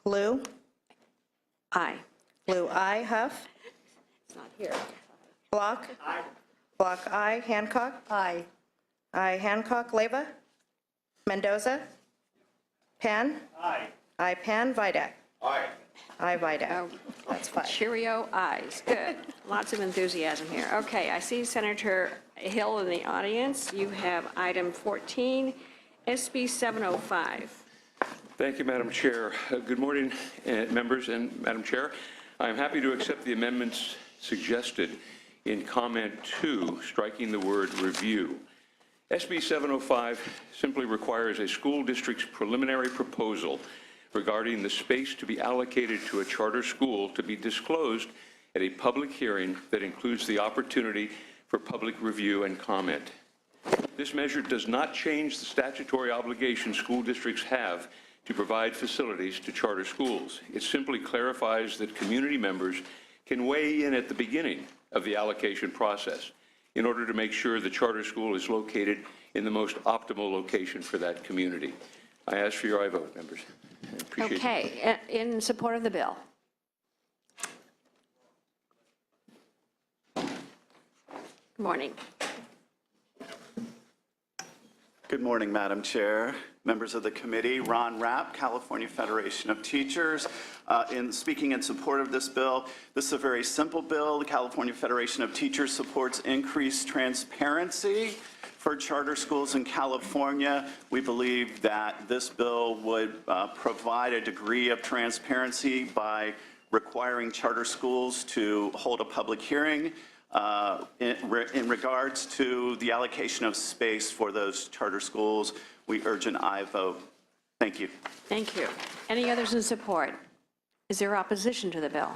Lou? Aye. Lou, aye. Huff? It's not here. Block? Aye. Block, aye. Hancock? Aye. Aye. Hancock. Leyva? Mendoza? Pan? Aye. Aye. Pan. Vidak? Aye. Aye. Vidak. Oh, That's 5. Cheerio, ayes. Good. Lots of enthusiasm here. Okay, I see Senator Hill in the audience. You have item 14, SB 705. Thank you, Madam Chair. Good morning, members and Madam Chair. I'm happy to accept the amendments suggested in comment 2, striking the word review. SB 705 simply requires a school district's preliminary proposal regarding the space to be allocated to a charter school to be disclosed at a public hearing that includes the opportunity for public review and comment. This measure does not change the statutory obligation school districts have to provide facilities to charter schools. It simply clarifies that community members can weigh in at the beginning of the allocation process in order to make sure the charter school is located in the most optimal location for that community. I ask for your aye vote, members. I appreciate it. Okay, in support of the bill. Good morning. Good morning, Madam Chair, members of the committee. Ron Rapp, California Federation of Teachers. In speaking in support of this bill, this is a very simple bill. The California Federation of Teachers supports increased transparency for charter schools in California. We believe that this bill would provide a degree of transparency by requiring charter schools to hold a public hearing in regards to the allocation of space for those charter schools. We urge an aye vote. Thank you. Thank you. Any others in support? Is there opposition to the bill?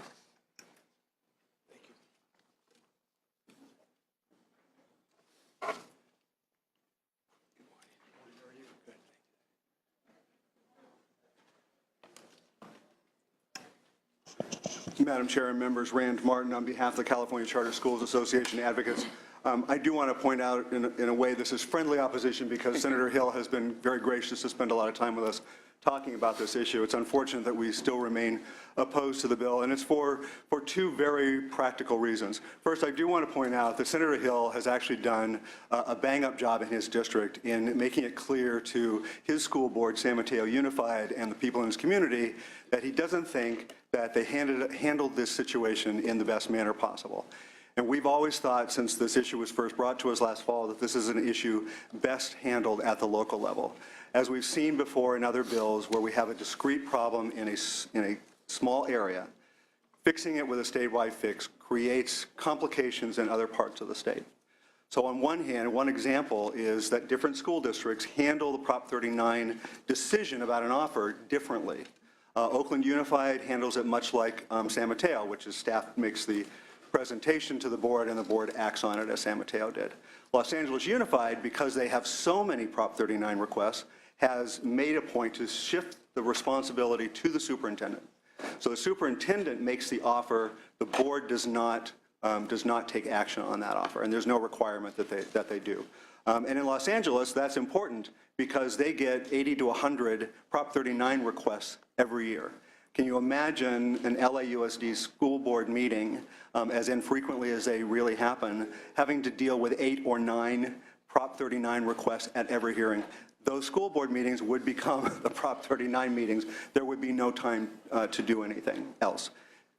Madam Chair and members, Rand Martin on behalf of the California Charter Schools Association Advocates. I do want to point out in a way this is friendly opposition because Senator Hill has been very gracious to spend a lot of time with us talking about this issue. It's unfortunate that we still remain opposed to the bill, and it's for two very practical reasons. First, I do want to point out that Senator Hill has actually done a bang-up job in his district in making it clear to his school board, San Mateo Unified, and the people in his community that he doesn't think that they handled this situation in the best manner possible. And we've always thought, since this issue was first brought to us last fall, that this is an issue best handled at the local level. As we've seen before in other bills where we have a discrete problem in a small area, fixing it with a statewide fix creates complications in other parts of the state. So on one hand, one example is that different school districts handle the Prop 39 decision about an offer differently. Oakland Unified handles it much like San Mateo, which is staff makes the presentation to the board and the board acts on it as San Mateo did. Los Angeles Unified, because they have so many Prop 39 requests, has made a point to shift the responsibility to the superintendent. So the superintendent makes the offer, the board does not take action on that offer, and there's no requirement that they do. And in Los Angeles, that's important because they get 80 to 100 Prop 39 requests every year. Can you imagine an LAUSD school board meeting, as infrequently as they really happen, having to deal with 8 or 9 Prop 39 requests at every hearing? Those school board meetings would become the Prop 39 meetings. There would be no time to do anything else.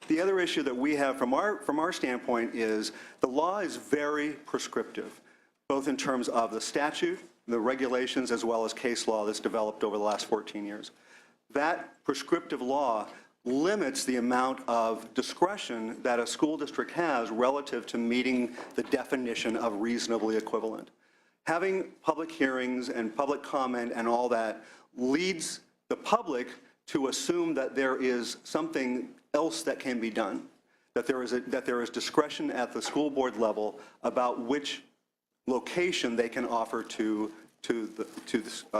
The other issue that we have from our standpoint is the law is very prescriptive, both in terms of the statute, the regulations, as well as case law that's developed over the last 14 years. That prescriptive law limits the amount of discretion that a school district has relative to meeting the definition of reasonably equivalent. Having public hearings and public comment and all that leads the public to assume that there is something else that can be done, that there is discretion at the school board level about which location they can offer to the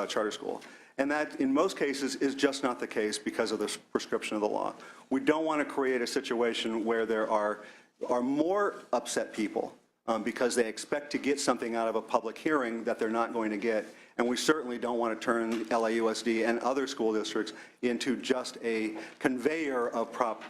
charter school. And that, in most cases, is just not the case because of the prescription of the law. We don't want to create a situation where there are more upset people because they expect to get something out of a public hearing that they're not going to get, and we certainly don't want to turn LAUSD and other school districts into just a conveyor of Prop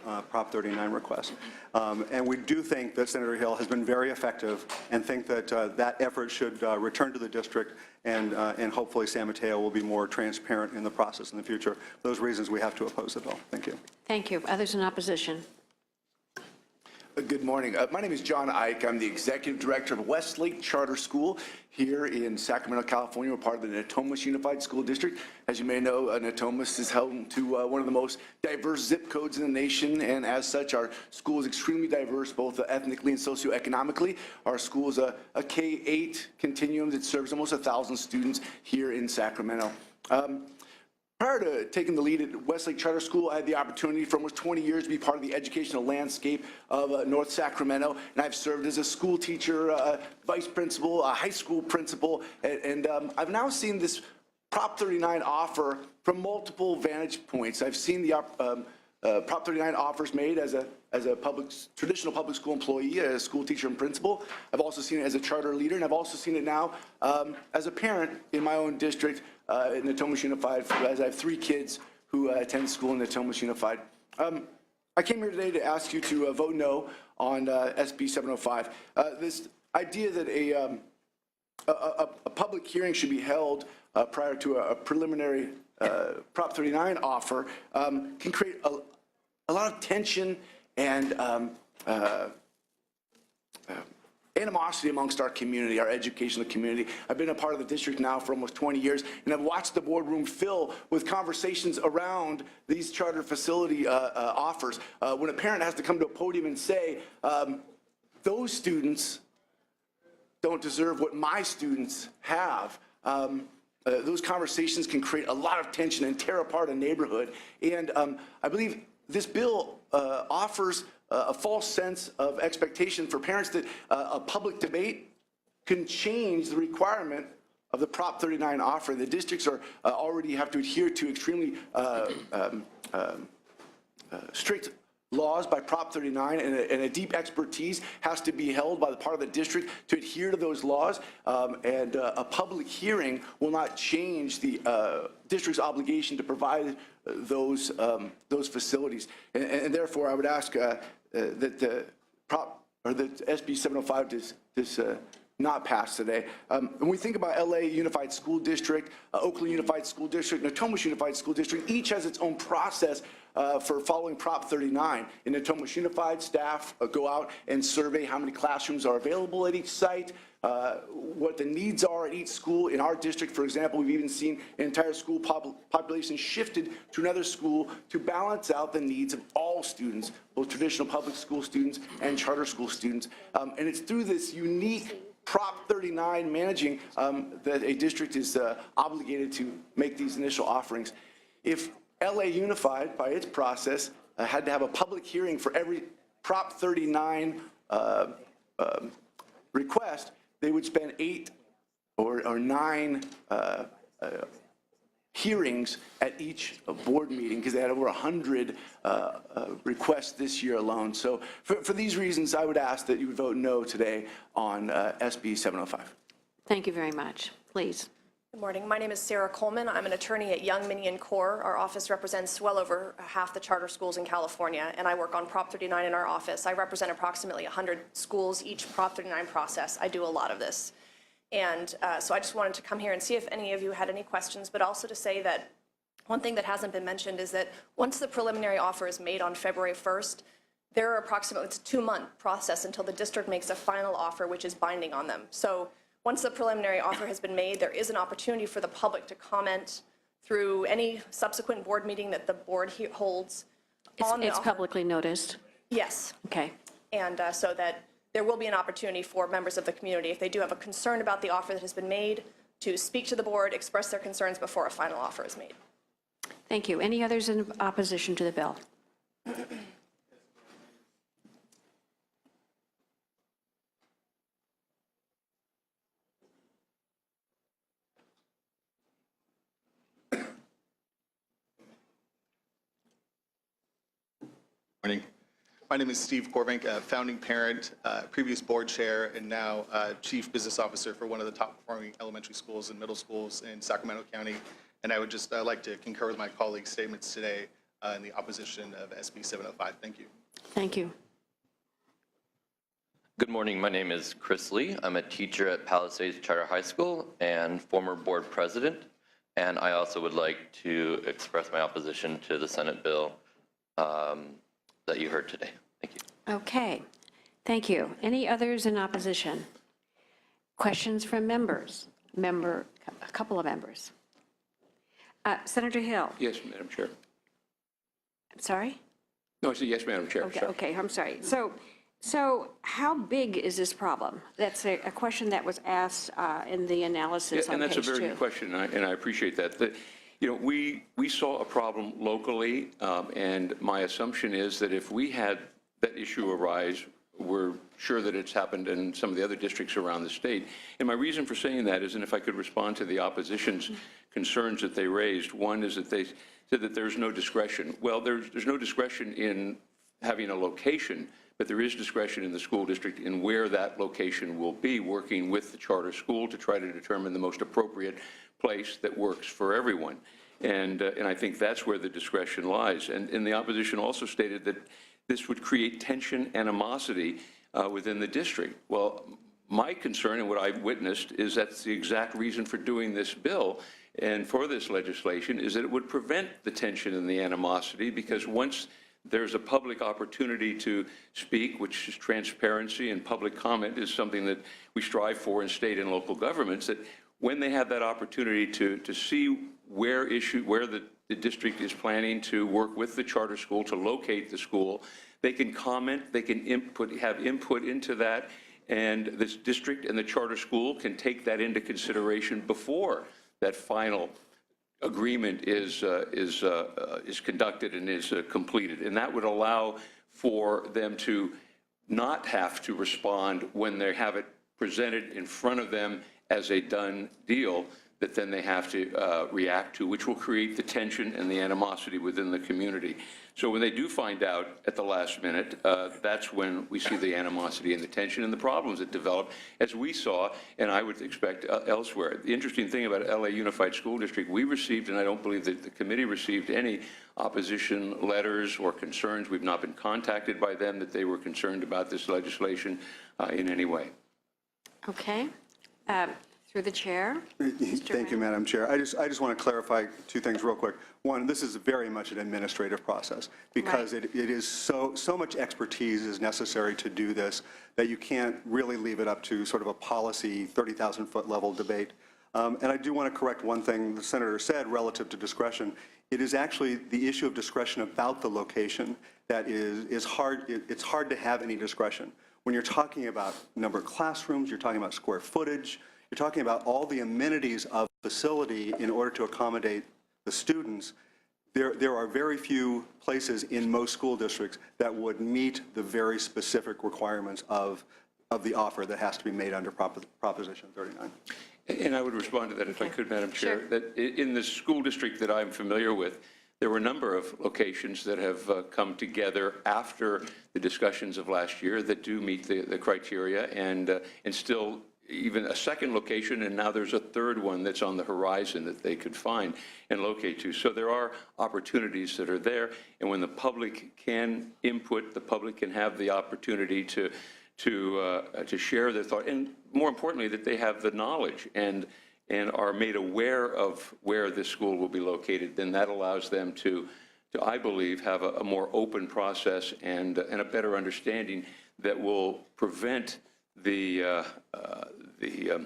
39 requests. And we do think that Senator Hill has been very effective and think that that effort should return to the district, and hopefully San Mateo will be more transparent in the process in the future. For those reasons, we have to oppose the bill. Thank you. Thank you. Others in opposition? Good morning. My name is John Ike. I'm the executive director of Westlake Charter School here in Sacramento, California. We're part of the Natomas Unified School District. As you may know, Natomas is home to one of the most diverse zip codes in the nation, and as such, our school is extremely diverse, both ethnically and socioeconomically. Our school is a K-8 continuum that serves almost 1,000 students here in Sacramento. Prior to taking the lead at Westlake Charter School, I had the opportunity for almost 20 years to be part of the educational landscape of North Sacramento, and I've served as a school teacher, vice principal, a high school principal, and I've now seen this Prop 39 offer from multiple vantage points. I've seen the Prop 39 offers made as a traditional public school employee, a school teacher and principal. I've also seen it as a charter leader, and I've also seen it now as a parent in my own district in Natomas Unified, as I have 3 kids who attend school in Natomas Unified. I came here today to ask you to vote no on SB 705. This idea that a public hearing should be held prior to a preliminary Prop 39 offer can create a lot of tension and animosity amongst our community, our educational community. I've been a part of the district now for almost 20 years, and I've watched the boardroom fill with conversations around these charter facility offers. When a parent has to come to a podium and say, those students don't deserve what my students have, those conversations can create a lot of tension and tear apart a neighborhood. And I believe this bill offers a false sense of expectation for parents that a public debate can change the requirement of the Prop 39 offer. The districts are already have to adhere to extremely strict laws by Prop 39, and a deep expertise has to be held by the part of the district to adhere to those laws, and a public hearing will not change the district's obligation to provide those facilities. And therefore, I would ask that the SB 705 does not pass today. When we think about LA Unified School District, Oakland Unified School District, Natomas Unified School District, each has its own process for following Prop 39. In Natomas Unified, staff go out and survey how many classrooms are available at each site, what the needs are at each school. In our district, for example, we've even seen an entire school population shifted to another school to balance out the needs of all students, both traditional public school students and charter school students. And it's through this unique Prop 39 managing that a district is obligated to make these initial offerings. If LA Unified, by its process, had to have a public hearing for every Prop 39 request, they would spend 8 or 9 hearings at each board meeting, because they had over 100 requests this year alone. So for these reasons, I would ask that you would vote no today on SB 705. Thank you very much. Please. Good morning. My name is Sarah Coleman. I'm an attorney at Young, Mini, and Core. Our office represents well over half the charter schools in California, and I work on Prop 39 in our office. I represent approximately 100 schools each Prop 39 process. I do a lot of this. And so I just wanted to come here and see if any of you had any questions, but also to say that one thing that hasn't been mentioned is that once the preliminary offer is made on February 1st, there are approximately, it's a 2-month process until the district makes a final offer, which is binding on them. So once the preliminary offer has been made, there is an opportunity for the public to comment through any subsequent board meeting that the board holds on the offer. It's publicly noticed? Yes. Okay. And so that there will be an opportunity for members of the community, if they do have a concern about the offer that has been made, to speak to the board, express their concerns before a final offer is made. Thank you. Any others in opposition to the bill? Morning. My name is Steve Corvink, founding parent, previous board chair, and now chief business officer for one of the top performing elementary schools and middle schools in Sacramento County. And I would just like to concur with my colleagues' statements today in the opposition of SB 705. Thank you. Thank you. Good morning. My name is Chris Lee. I'm a teacher at Palisades Charter High School and former board president. And I also would like to express my opposition to the Senate bill that you heard today. Thank you. Okay, thank you. Any others in opposition? Questions from members? A couple of members. Senator Hill. Yes, Madam Chair. I'm sorry? No, I said yes, Madam Chair. Sorry. Okay, I'm sorry. So how big is this problem? That's a question that was asked in the analysis on and that's page a very 2. good question, and I appreciate that. We saw a problem locally, and my assumption is that if we had that issue arise, we're sure that it's happened in some of the other districts around the state. And my reason for saying that is, and if I could respond to the opposition's concerns that they raised, one is that they said that there's no discretion. Well, there's no discretion in having a location, but there is discretion in the school district in where that location will be, working with the charter school to try to determine the most appropriate place that works for everyone. And I think that's where the discretion lies. And the opposition also stated that this would create tension, animosity within the district. Well, my concern and what I've witnessed is that's the exact reason for doing this bill and for this legislation is that it would prevent the tension and the animosity, because once there's a public opportunity to speak, which is transparency and public comment is something that we strive for in state and local governments, that when they have that opportunity to see where the district is planning to work with the charter school to locate the school, they can comment, they can have input into that, and this district and the charter school can take that into consideration before that final agreement is conducted and is completed. And that would allow for them to not have to respond when they have it presented in front of them as a done deal that then they have to react to, which will create the tension and the animosity within the community. So when they do find out at the last minute, that's when we see the animosity and the tension and the problems that develop, as we saw, and I would expect elsewhere. The interesting thing about LA Unified School District, we received, and I don't believe that the committee received any opposition letters or concerns. We've not been contacted by them that they were concerned about this legislation in any way. Okay. Through the chair. Thank you, Madam Chair. I just want to clarify two things real quick. One, this is very much an administrative process because Right. it is so much expertise is necessary to do this that you can't really leave it up to sort of a policy 30,000-foot level debate. And I do want to correct one thing the senator said relative to discretion. It is actually the issue of discretion about the location that is hard. It's hard to have any discretion. When you're talking about number of classrooms, you're talking about square footage, you're talking about all the amenities of the facility in order to accommodate the students. There are very few places in most school districts that would meet the very specific requirements of the offer that has to be made under Proposition 39. And I would respond to that if I could, Madam Chair. Sure. That in the school district that I'm familiar with, there were a number of locations that have come together after the discussions of last year that do meet the criteria, and still even a second location, and now there's a third one that's on the horizon that they could find and locate to. So there are opportunities that are there, and when the public can input, the public can have the opportunity to share their thought, and more importantly, that they have the knowledge and are made aware of where this school will be located, then that allows them to I believe, have a more open process and a better understanding that will prevent I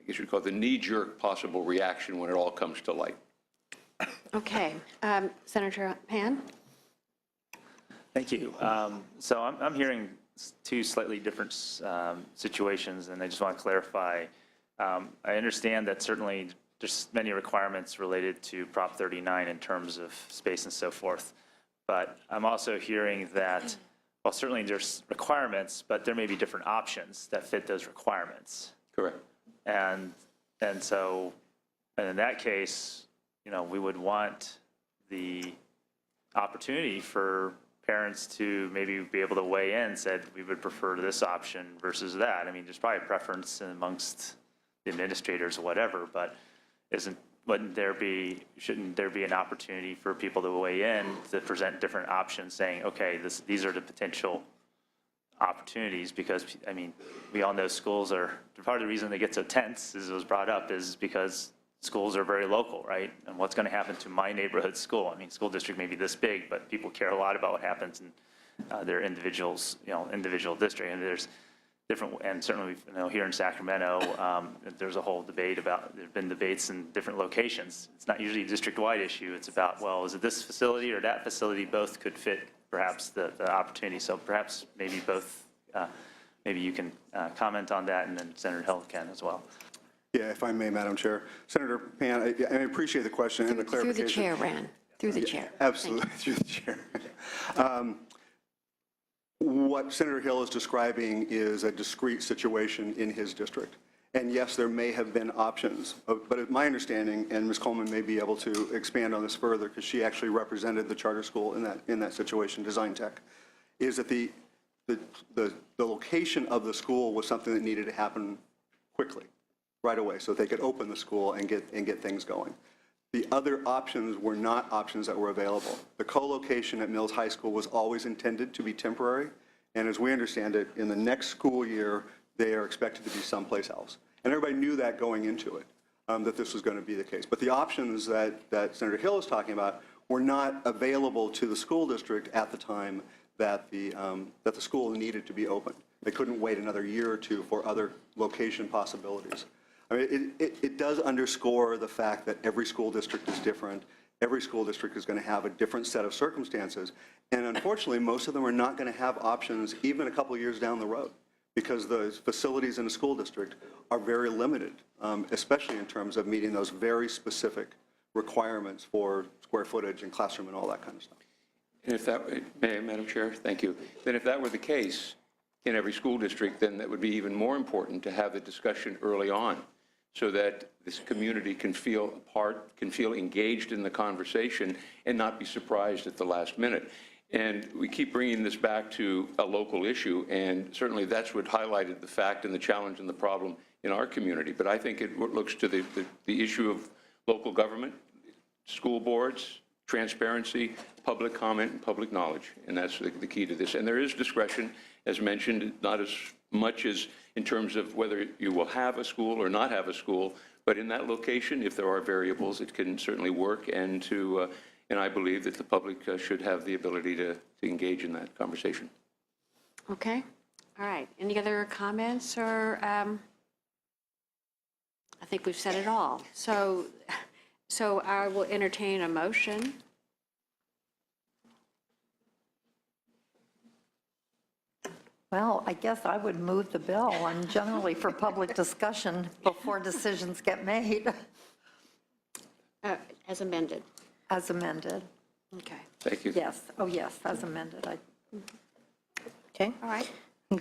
guess you'd call it the knee-jerk possible reaction when it all comes to light. Okay. Senator Pan? Thank you. So I'm hearing two slightly different situations, and I just want to clarify. I understand that certainly there's many requirements related to Prop 39 in terms of space and so forth, but I'm also hearing that, well, certainly there's requirements, but there may be different options that fit those requirements. Correct. And so, and in that case, you know, we would want the opportunity for parents to maybe be able to weigh in, said we would prefer this option versus that. I mean, there's probably a preference amongst the administrators or whatever, but shouldn't there be an opportunity for people to weigh in to present different options saying, okay, these are the potential opportunities? Because, I mean, we all know schools are, part of the reason they get so tense, as it was brought up, is because schools are very local, right? And what's going to happen to my neighborhood school? I mean, school district may be this big, but people care a lot about what happens in their individual district. And there's different, and certainly, here in Sacramento, there's a whole debate about, there've been debates in different locations. It's not usually a district-wide issue. It's about, well, is it this facility or that facility? Both could fit perhaps the opportunity. So perhaps maybe both, maybe you can comment on that, and then Senator Hill can as well. Yeah, if I may, Madam Chair. Senator Pan, I appreciate the question and the clarification. Through the chair, Ran. Through the chair. Absolutely, through the chair. What Senator Hill is describing is a discrete situation in his district. And yes, there may have been options, but my understanding, and Ms. Coleman may be able to expand on this further because she actually represented the charter school in that situation, Design Tech, is that the location of the school was something that needed to happen quickly, right away, so they could open the school and get things going. The other options were not options that were available. The co-location at Mills High School was always intended to be temporary, and as we understand it, in the next school year, they are expected to be someplace else. And everybody knew that going into it, that this was going to be the case. But the options that Senator Hill is talking about were not available to the school district at the time that the school needed to be opened. They couldn't wait another year or two for other location possibilities. I mean, it does underscore the fact that every school district is different. Every school district is going to have a different set of circumstances. And unfortunately, most of them are not going to have options even a couple of years down the road because the facilities in a school district are very limited, especially in terms of meeting those very specific requirements for square footage and classroom and all that kind of stuff. And if that, Madam Chair, thank you. Then if that were the case in every school district, then that would be even more important to have the discussion early on, so that this community can feel a part, can feel engaged in the conversation and not be surprised at the last minute. And we keep bringing this back to a local issue, and certainly that's what highlighted the fact and the challenge and the problem in our community. But I think it looks to the issue of local government, school boards, transparency, public comment, and public knowledge, and that's the key to this. And there is discretion, as mentioned, not as much as in terms of whether you will have a school or not have a school, but in that location, if there are variables, it can certainly work, and I believe that the public should have the ability to engage in that conversation. Okay. All right. Any other comments or, I think we've said it all. So I will entertain a motion. Well, I guess I would move the bill. I'm generally for public discussion before decisions get made. As amended. As amended. Okay. Thank you. Yes. Oh, yes, as amended. Okay. All right.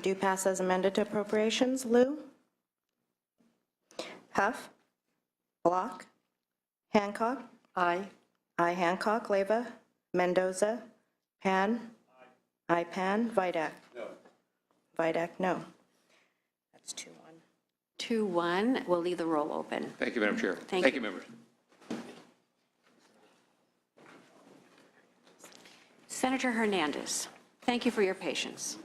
Do pass as amended to appropriations. Lou? Huff? Block? Hancock? Aye. I, Hancock. Leyva? Mendoza? Pan? I, Pan. Vidak? No. Vidak, no. That's 2-1. 2-1. We'll leave the roll open. Thank you, Madam Chair. Thank you, members. Senator Hernandez, thank you for your patience.